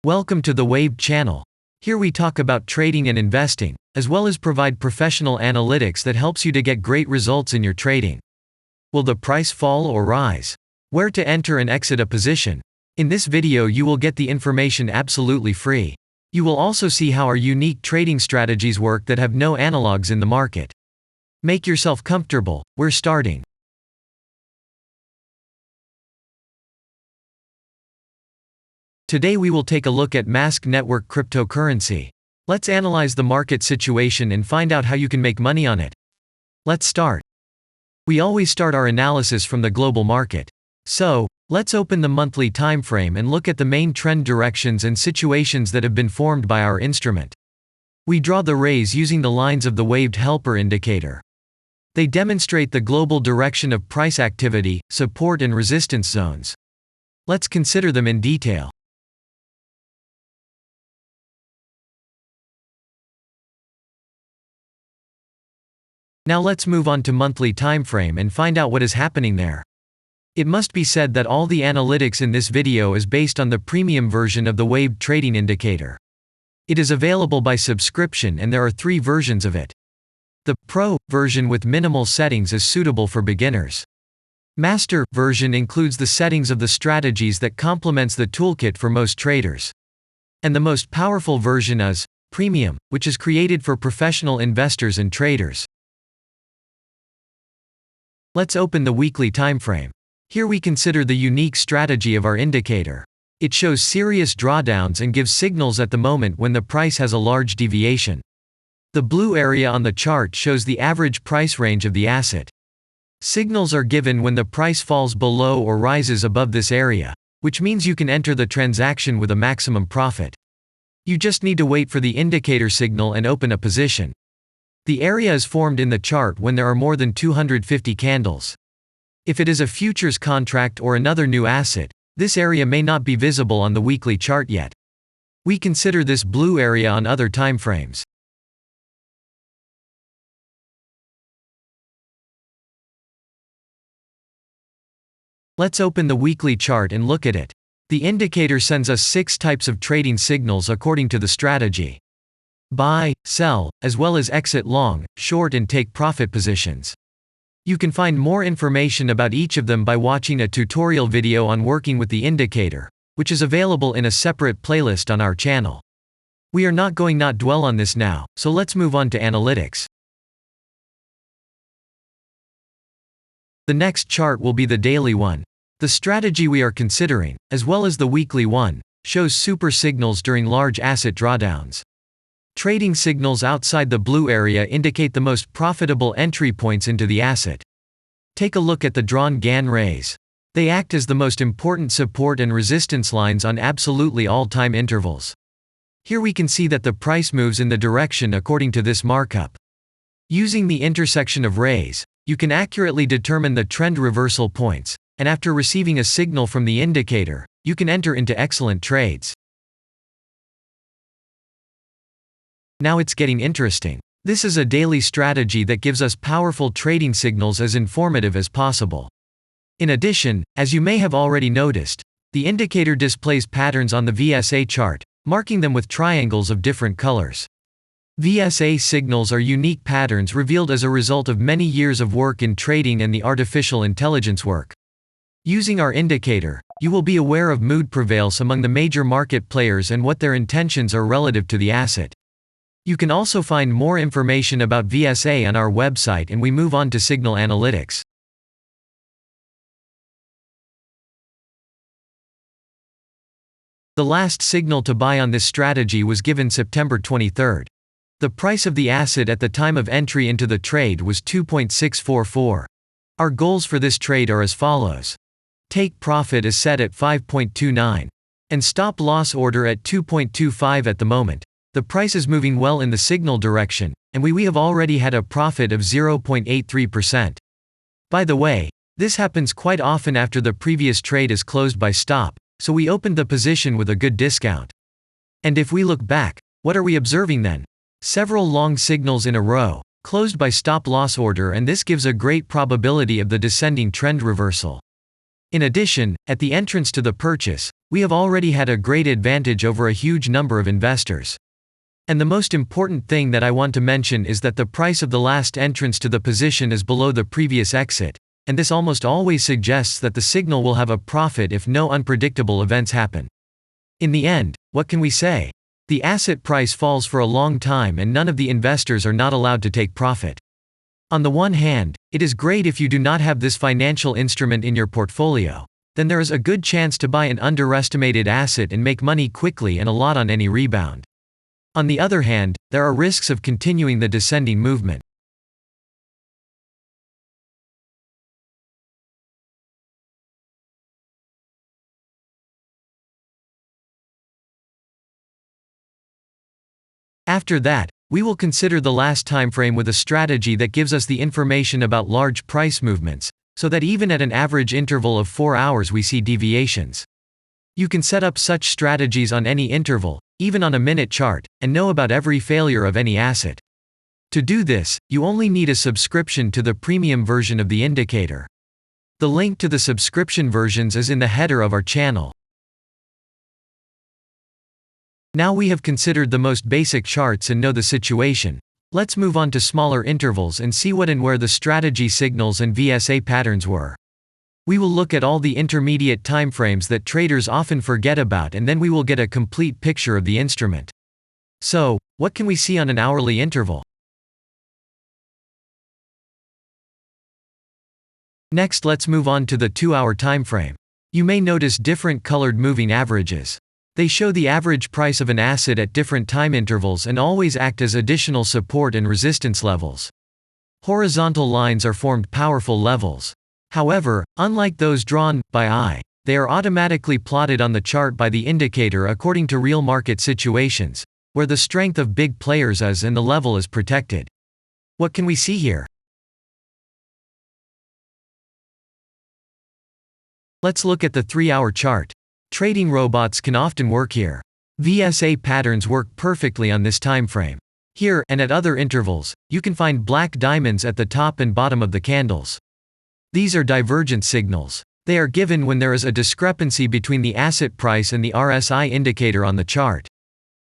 Welcome to the Wave channel. Here we talk about trading and investing, as well as provide professional analytics that helps you to get great results in your trading. Will the price fall or rise? Where to enter and exit a position? In this video you will get the information absolutely free. You will also see how our unique trading strategies work that have no analogs in the market. Make yourself comfortable, we're starting. Today we will take a look at Mask Network cryptocurrency. Let's analyze the market situation and find out how you can make money on it. Let's start. We always start our analysis from the global market. So, let's open the monthly time frame and look at the main trend directions and situations that have been formed by our instrument. We draw the rays using the lines of the waved helper indicator. They demonstrate the global direction of price activity, support and resistance zones. Let's consider them in detail. Now let's move on to monthly time frame and find out what is happening there. It must be said that all the analytics in this video is based on the premium version of the waved trading indicator. It is available by subscription and there are 3 versions of it. The Pro version with minimal settings is suitable for beginners. Master version includes the settings of the strategies that complements the toolkit for most traders. And the most powerful version is Premium, which is created for professional investors and traders. Let's open the weekly time frame. Here we consider the unique strategy of our indicator. It shows serious drawdowns and gives signals at the moment when the price has a large deviation. The blue area on the chart shows the average price range of the asset. Signals are given when the price falls below or rises above this area, which means you can enter the transaction with a maximum profit. You just need to wait for the indicator signal and open a position. The area is formed in the chart when there are more than 250 candles. If it is a futures contract or another new asset, this area may not be visible on the weekly chart yet. We consider this blue area on other time frames. Let's open the weekly chart and look at it. The indicator sends us 6 types of trading signals according to the strategy. Buy, sell, as well as exit long, short and take profit positions. You can find more information about each of them by watching a tutorial video on working with the indicator, which is available in a separate playlist on our channel. We are not going to dwell on this now, so let's move on to analytics. The next chart will be the daily one. The strategy we are considering, as well as the weekly one, shows super signals during large asset drawdowns. Trading signals outside the blue area indicate the most profitable entry points into the asset. Take a look at the drawn Gann rays. They act as the most important support and resistance lines on absolutely all time intervals. Here we can see that the price moves in the direction according to this markup. Using the intersection of rays, you can accurately determine the trend reversal points, and after receiving a signal from the indicator, you can enter into excellent trades. Now it's getting interesting. This is a daily strategy that gives us powerful trading signals as informative as possible. In addition, as you may have already noticed, the indicator displays patterns on the VSA chart, marking them with triangles of different colors. VSA signals are unique patterns revealed as a result of many years of work in trading and the artificial intelligence work. Using our indicator, you will be aware of mood prevails among the major market players and what their intentions are relative to the asset. You can also find more information about VSA on our website, and we move on to signal analytics. The last signal to buy on this strategy was given September 23. The price of the asset at the time of entry into the trade was 2.644. Our goals for this trade are as follows. Take profit is set at 5.29. And stop loss order at 2.25 at the moment. The price is moving well in the signal direction, and we have already had a profit of 0.83%. By the way, this happens quite often after the previous trade is closed by stop, so we opened the position with a good discount. And if we look back, what are we observing then? Several long signals in a row, closed by stop loss order, and this gives a great probability of the descending trend reversal. In addition, at the entrance to the purchase, we have already had a great advantage over a huge number of investors. And the most important thing that I want to mention is that the price of the last entrance to the position is below the previous exit, and this almost always suggests that the signal will have a profit if no unpredictable events happen. In the end, what can we say? The asset price falls for a long time and none of the investors are not allowed to take profit. On the one hand, it is great if you do not have this financial instrument in your portfolio. Then there is a good chance to buy an underestimated asset and make money quickly and a lot on any rebound. On the other hand, there are risks of continuing the descending movement. After that, we will consider the last time frame with a strategy that gives us the information about large price movements, so that even at an average interval of 4 hours we see deviations. You can set up such strategies on any interval, even on a minute chart, and know about every failure of any asset. To do this, you only need a subscription to the premium version of the indicator. The link to the subscription versions is in the header of our channel. Now we have considered the most basic charts and know the situation. Let's move on to smaller intervals and see what and where the strategy signals and VSA patterns were. We will look at all the intermediate timeframes that traders often forget about, and then we will get a complete picture of the instrument. So, what can we see on an hourly interval? Next, let's move on to the 2-hour timeframe. You may notice different colored moving averages. They show the average price of an asset at different time intervals and always act as additional support and resistance levels. Horizontal lines are formed powerful levels. However, unlike those drawn by eye, they are automatically plotted on the chart by the indicator according to real market situations, where the strength of big players is and the level is protected. What can we see here? Let's look at the 3-hour chart. Trading robots can often work here. VSA patterns work perfectly on this time frame. Here, and at other intervals, you can find black diamonds at the top and bottom of the candles. These are divergent signals. They are given when there is a discrepancy between the asset price and the RSI indicator on the chart.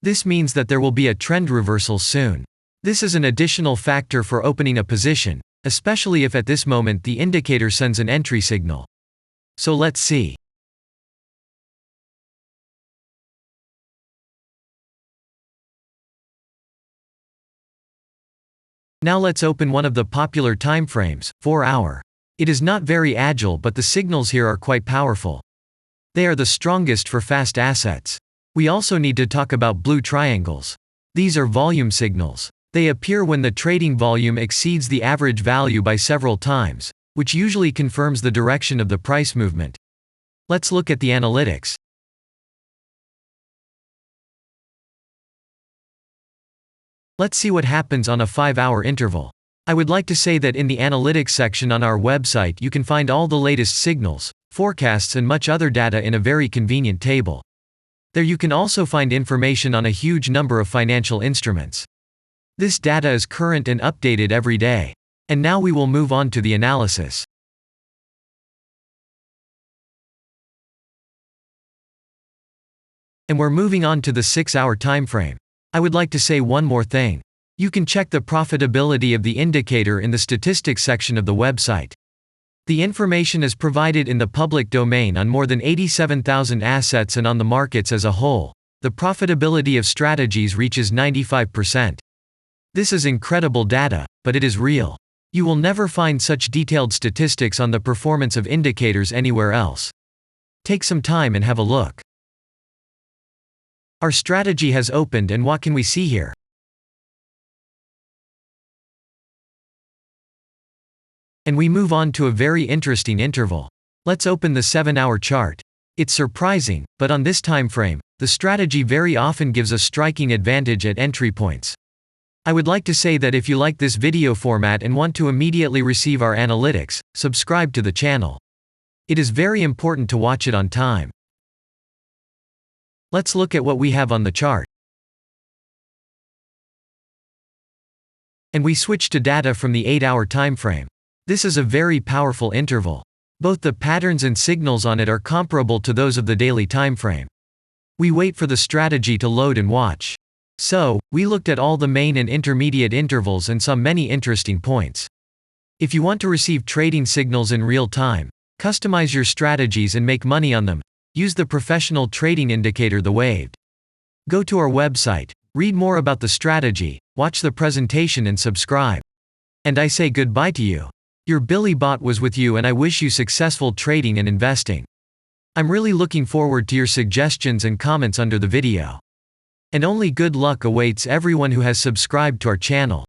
This means that there will be a trend reversal soon. This is an additional factor for opening a position, especially if at this moment the indicator sends an entry signal. So let's see. Now let's open one of the popular timeframes, 4-hour. It is not very agile, but the signals here are quite powerful. They are the strongest for fast assets. We also need to talk about blue triangles. These are volume signals. They appear when the trading volume exceeds the average value by several times, which usually confirms the direction of the price movement. Let's look at the analytics. Let's see what happens on a 5-hour interval. I would like to say that in the analytics section on our website you can find all the latest signals, forecasts and much other data in a very convenient table. There you can also find information on a huge number of financial instruments. This data is current and updated every day. And now we will move on to the analysis. And we're moving on to the 6-hour time frame. I would like to say one more thing. You can check the profitability of the indicator in the statistics section of the website. The information is provided in the public domain on more than 87,000 assets and on the markets as a whole. The profitability of strategies reaches 95%. This is incredible data, but it is real. You will never find such detailed statistics on the performance of indicators anywhere else. Take some time and have a look. Our strategy has opened, and what can we see here? And we move on to a very interesting interval. Let's open the 7-hour chart. It's surprising, but on this time frame, the strategy very often gives a striking advantage at entry points. I would like to say that if you like this video format and want to immediately receive our analytics, subscribe to the channel. It is very important to watch it on time. Let's look at what we have on the chart. And we switch to data from the 8-hour time frame. This is a very powerful interval. Both the patterns and signals on it are comparable to those of the daily timeframe. We wait for the strategy to load and watch. So, we looked at all the main and intermediate intervals and saw many interesting points. If you want to receive trading signals in real time, customize your strategies and make money on them, use the professional trading indicator The Waved. Go to our website, read more about the strategy, watch the presentation and subscribe. And I say goodbye to you. Your Billy Bot was with you and I wish you successful trading and investing. I'm really looking forward to your suggestions and comments under the video. And only good luck awaits everyone who has subscribed to our channel.